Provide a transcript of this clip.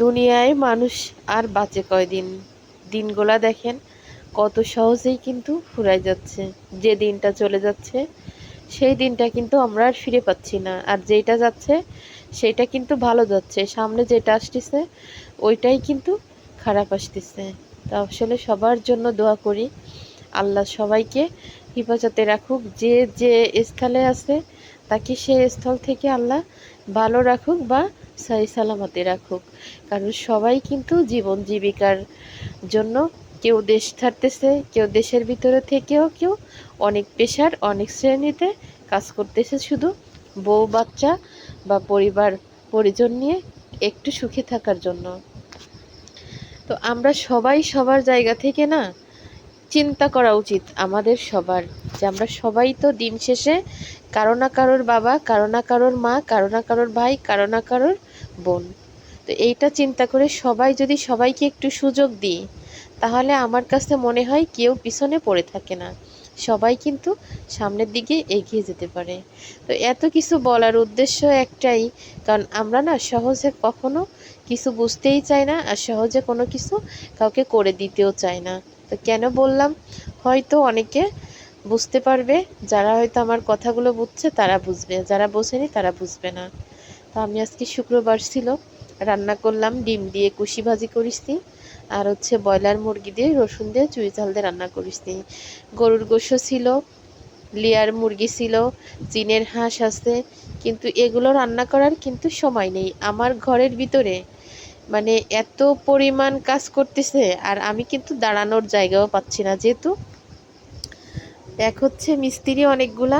দুনিয়ায় মানুষ আর বাঁচে কয়দিন? দিনগুলা দেখেন কত সহজেই কিন্তু ফুরায় যাচ্ছে। যে দিনটা চলে যাচ্ছে সেই দিনটা কিন্তু আমরা আর ফিরে পাচ্ছি না, আর যেটা যাচ্ছে সেটা কিন্তু ভালো যাচ্ছে। সামনে যেটা আসতেছে ওইটাই কিন্তু খারাপ আসতেছে। তা আসলে সবার জন্য দোয়া করি, আল্লাহ সবাইকে হেফাজতে রাখুক। যে যে স্থলে আছে তাকে সে স্থল থেকে আল্লাহ ভালো রাখুক বা সহি সালামতে রাখুক। কারণ সবাই কিন্তু জীবন জীবিকার জন্য কেউ দেশ ছাড়তেছে, কেউ দেশের ভিতরে থেকেও কেউ অনেক পেশার অনেক শ্রেণীতে কাজ করতেছে, শুধু বউ বাচ্চা বা পরিবার পরিজন নিয়ে একটু সুখে থাকার জন্য। তো আমরা সবাই সবার জায়গা থেকে না চিন্তা করা উচিত আমাদের সবার, যে আমরা সবাই তো দিন শেষে কারো না কারোর বাবা, কারো না কারোর মা, কারো না কারোর ভাই, কারো না কারোর বোন। তো এইটা চিন্তা করে সবাই যদি সবাইকে একটু সুযোগ দিই, তাহলে আমার কাছে মনে হয় কেউ পিছনে পড়ে থাকে না, সবাই কিন্তু সামনের দিকে এগিয়ে যেতে পারে। তো এত কিছু বলার উদ্দেশ্য একটাই, কারণ আমরা না সহজে কখনো কিছু বুঝতেই চাই না, আর সহজে কোনো কিছু কাউকে করে দিতেও চাই না। তো কেন বললাম, হয়তো অনেকে বুঝতে পারবে, যারা হয়তো আমার কথাগুলো বুঝছে তারা বুঝবে, যারা বোঝেনি তারা বুঝবে না। তো আমি আজকে শুক্রবার ছিল, রান্না করলাম ডিম দিয়ে কুশি ভাজি করেছি, আর হচ্ছে ব্রয়লার মুরগি দিয়ে রসুন দিয়ে চুই ঝাল দিয়ে রান্না করেছি। গরুর গোশত ছিল, লেয়ার মুরগি ছিল, চীনের হাঁস আছে, কিন্তু এগুলো রান্না করার কিন্তু সময় নেই আমার ঘরের ভিতরে। মানে এত পরিমাণ কাজ করতেছে, আর আমি কিন্তু দাঁড়ানোর জায়গাও পাচ্ছি না, যেহেতু এক হচ্ছে মিস্ত্রি অনেকগুলা,